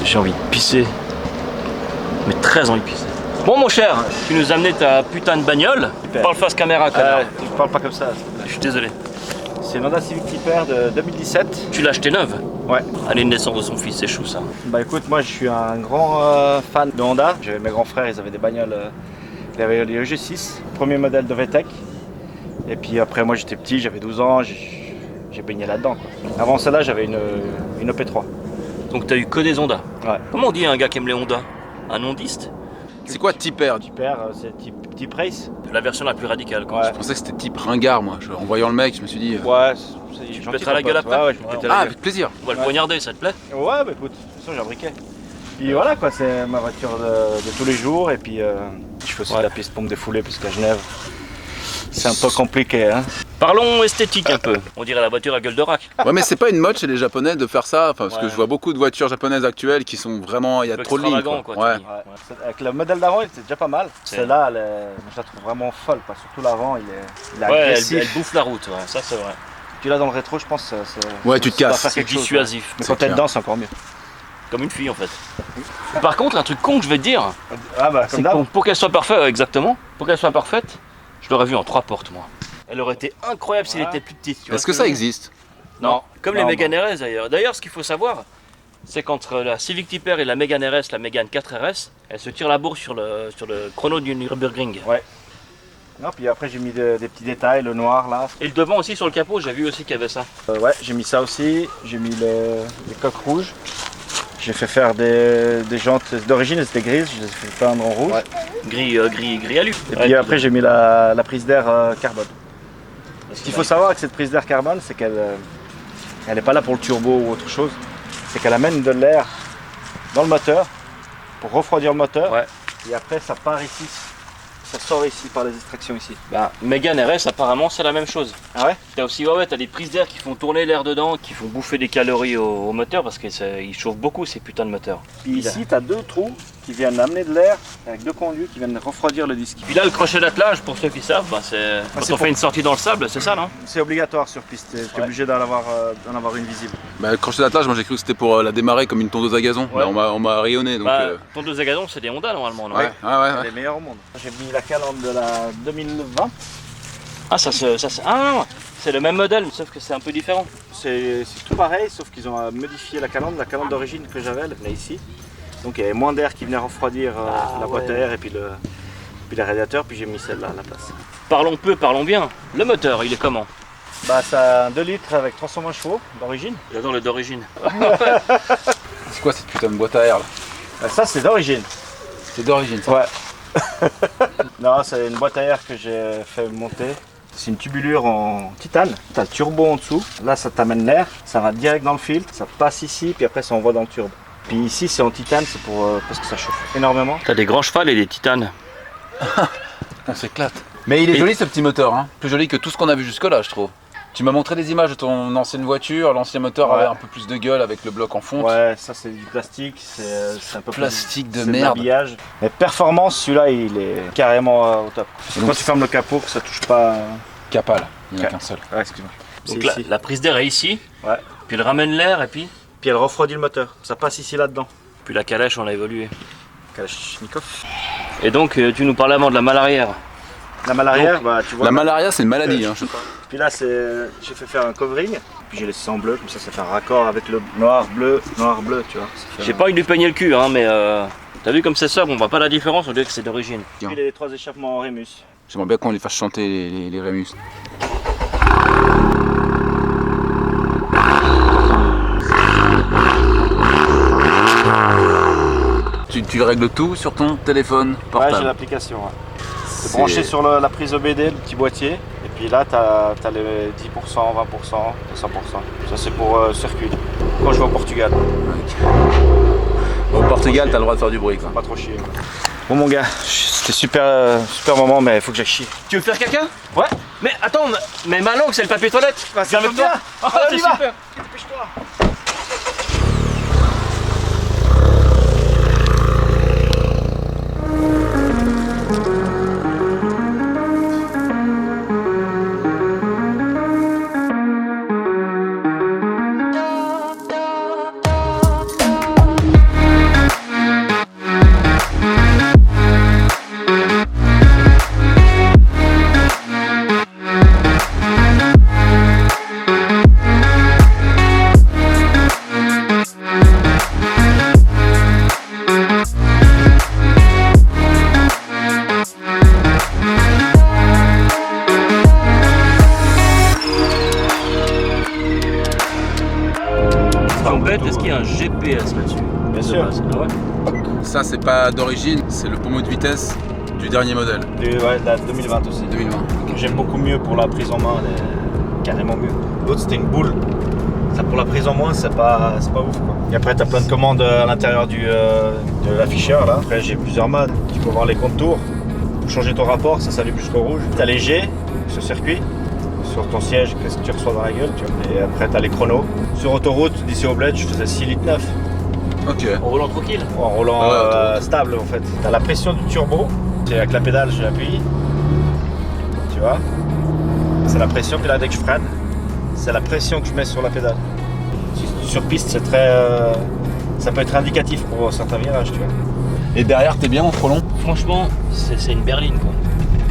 J'ai envie de pisser. Mais très envie de pisser. Bon mon cher, tu nous as amené ta putain de bagnole. Super. Parle face caméra, connard. Je parle pas comme ça. Je suis désolé. C'est une Honda Civic Type R de 2017. Tu l'as acheté neuve? Ouais. Année de naissance de son fils, c'est chou ça. Bah écoute, moi je suis un grand fan de Honda. J'avais mes grands frères, ils avaient des bagnoles. Ils avaient les EG6, premier modèle de VTEC. Et puis après, moi j'étais petit, j'avais 12 ans, j'ai baigné là-dedans. Avant cela, j'avais une OP3. Donc t'as eu que des Honda. Ouais. Comment on dit un gars qui aime les Honda? Un ondiste? C'est quoi type R? Type R, c'est type race. La version la plus radicale quoi. Ouais. Je pensais que c'était type ringard, moi. En voyant le mec, je me suis dit. Ouais, Tu gentil, pèteras la ton gueule pote. après? Ouais, je vais Ouais, péter Ah, la gueule. avec plaisir. On va le Ouais. poignarder, ça te plaît? Ouais, bah écoute, de toute façon j'ai un briquet. Puis voilà quoi, c'est ma voiture de tous les jours. Et puis je fais aussi de la piste pour me défouler parce qu'à Genève, c'est un peu compliqué. Hein. Parlons esthétique un peu. On dirait la voiture à gueule de rack. Ouais, mais c'est pas une mode chez les Japonais de faire ça. Enfin, parce que Ouais. je vois beaucoup de voitures japonaises actuelles qui sont vraiment. Il y a Un peu trop de lignes. extravagant, Quoi. quoi, Ouais. tu dis. Ouais. Avec le modèle d'avant, il était déjà pas mal. C'est- Celle-là, je la trouve vraiment folle. Parce que surtout l'avant, il est Ouais, agressif. elle bouffe la route, ouais, ça c'est vrai. Puis là, dans le rétro, je pense Ouais, tu te ça va casses. faire C'est quelque chose. dissuasif. Mais C'est quand t'es clair. dedans, c'est encore mieux. Comme une fille en fait. Par contre, un truc con que je vais te dire, Ah bah, c'est comme que d'hab. pour qu'elle soit parfaite, exactement, pour qu'elle soit parfaite, je l'aurais vue en 3 portes moi. Elle aurait été incroyable si elle Voilà. était plus petite. tu vois Est-ce ce que je ça veux dire? existe? Non, comme les Non, Mégane RS d'ailleurs. D'ailleurs, ce qu'il faut savoir, c'est qu'entre la Civic Type R et la Mégane RS, la Mégane 4 RS, elle se tire la bourre sur le chrono du Nürburgring. Non, puis après, j'ai mis des petits détails, le noir là. Et le devant aussi sur le capot, j'ai vu aussi qu'il y avait ça. Ouais, j'ai mis ça aussi. J'ai mis les coques rouges. J'ai fait faire des jantes d'origine, elles étaient grises, je les ai fait peindre en rouge. Ouais. Gris alu. Et puis après, j'ai mis la prise d'air carbone. Ce qu'il faut savoir avec cette prise d'air carbone, c'est qu'elle n'est pas là pour le turbo ou autre chose. C'est qu'elle amène de l'air dans le moteur pour refroidir le moteur. Ouais. Et après, ça part ici. Ça sort ici par les extractions ici. Bah, Mégane RS, apparemment, c'est la même chose. Ah ouais? T'as aussi t'as des prises d'air qui font tourner l'air dedans, qui font bouffer des calories au moteur parce qu'ils chauffent beaucoup ces putains de moteurs. Puis ici, tu as deux trous qui viennent amener de l'air avec deux conduits qui viennent refroidir le disque. Puis là, le crochet d'attelage, pour ceux qui savent, c'est quand c'est on pour- fait une sortie dans le sable, c'est ça, non? C'est obligatoire sur piste, tu es Ouais. obligé d'en avoir une visible. Bah, le crochet d'attelage, moi j'ai cru que c'était pour la démarrer comme une tondeuse à gazon. Ouais. Mais on m'a rayonné. Donc, Bah, tondeuse à gazon, c'est des Honda normalement, non? ouais, ouais, Elle ouais. est meilleure au monde. J'ai mis la calandre de la 2020. Ah, ah non, c'est le même modèle, sauf que c'est un peu différent. C'est tout pareil, sauf qu'ils ont modifié la calandre. La calandre d'origine que j'avais, elle venait ici. Donc il y avait moins d'air qui venait refroidir la boîte à air et puis le radiateur, puis j'ai mis celle-là à la place. Parlons peu, parlons bien. Le moteur, il est comment? Bah ça a 2 litres avec 320 chevaux d'origine. J'adore le d'origine. C'est quoi cette putain de boîte à air là? Bah, ça c'est d'origine. C'est d'origine ça. Ouais. Non, c'est une boîte à air que j'ai fait monter. C'est une tubulure en titane. Tu as le turbo en dessous. Là, ça t'amène l'air. Ça va direct dans le filtre. Ça passe ici, puis après, ça envoie dans le turbo. Puis ici, c'est en titane, c'est parce que ça chauffe énormément. T'as des grands chevals et des titanes. On s'éclate. Mais il est Et- joli ce petit moteur, hein. Plus joli que tout ce qu'on a vu jusque là, je trouve. Tu m'as montré des images de ton ancienne voiture, l'ancien moteur Ouais. avait un peu plus de gueule avec le bloc en fonte. Ouais, ça c'est du plastique, c'est un peu Plastique de c'est merde. l'habillage. Mais performance, celui-là, il est carrément au top. Et donc, Quand tu fermes le capot, que ça touche pas. Capal, il n'y en a Ok. qu'un seul. Ouais, excuse-moi. Donc C'est ici. la prise d'air est ici, Ouais. puis elle ramène l'air et puis Puis elle refroidit le moteur. Ça passe ici là-dedans. puis la calèche, on a évolué. Kalachnikov. Et donc tu nous parlais avant de la malle arrière. La malle arrière, bah tu vois. La malaria, c'est une maladie. Hein. Puis là, j'ai fait faire un covering. Puis j'ai laissé en bleu, comme ça fait un raccord avec le noir, bleu, tu vois. Ça fait J'ai un- pas envie de lui peigner le cul, hein, mais t'as vu comme c'est sobre, on voit pas la différence, on dirait que c'est d'origine. Puis les 3 échappements en Rémus. J'aimerais bien qu'on les fasse chanter les Rémus. Tu règles tout sur ton téléphone Ouais, j'ai portable. l'application. Ouais. C'est C'est- branché sur la prise OBD, le petit boîtier. Et puis là, tu as les 10%, 20%, 100%. Ça, c'est pour circuit. Quand je vais au Portugal, Au Portugal, t'as le droit de faire du bruit. Quoi. pas trop chier. Bon, mon gars, c'était super moment, mais il faut que j'aille chier. Tu veux faire caca? Ouais. Mais attends, mais ma langue c'est le papier toilette. Bah, Viens avec toi. Ah, Allez, on c'est y va. super. Dépêche-toi. GPS là-dessus. Bien de sûr. base. Ah ouais. Ça, c'est pas d'origine, c'est le pommeau de vitesse du dernier modèle, Ouais, la 2020 aussi. 2020. J'aime beaucoup mieux pour la prise en main, carrément mieux. L'autre c'était une boule. Ça pour la prise en main, c'est pas ouf quoi. Et après t'as plein de commandes à l'intérieur de l'afficheur là. Après j'ai plusieurs modes. Tu peux voir les contours. Pour changer ton rapport, ça s'allume jusqu'au rouge. T'as les G, ce circuit. Sur ton siège, qu'est-ce que tu reçois dans la gueule, tu vois. Et après t'as les chronos. Sur autoroute, d'ici au bled, je faisais 6 litres 9. Ok. En roulant tranquille. En roulant Ah ouais, autoroute. stable en fait. T'as la pression du turbo. C'est avec la pédale, je l'appuie. Tu vois. C'est la pression, puis là dès que je freine, c'est la pression que je mets sur la pédale. Sur piste, c'est très. Ça peut être indicatif pour certains virages, tu vois. Et derrière, t'es bien en frelon? Franchement, c'est une berline quoi.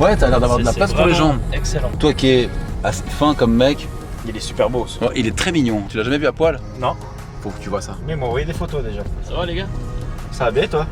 Ouais, t'as l'air d'avoir de la C'est place pour les vraiment jambes. Excellent. Toi qui es assez fin comme mec, Il est super beau. Ce... il est très mignon. Tu l'as jamais vu à poil? Non, Faut que tu vois ça. mais ils m'ont envoyé des photos déjà. Ça va les gars? Ça va bien toi?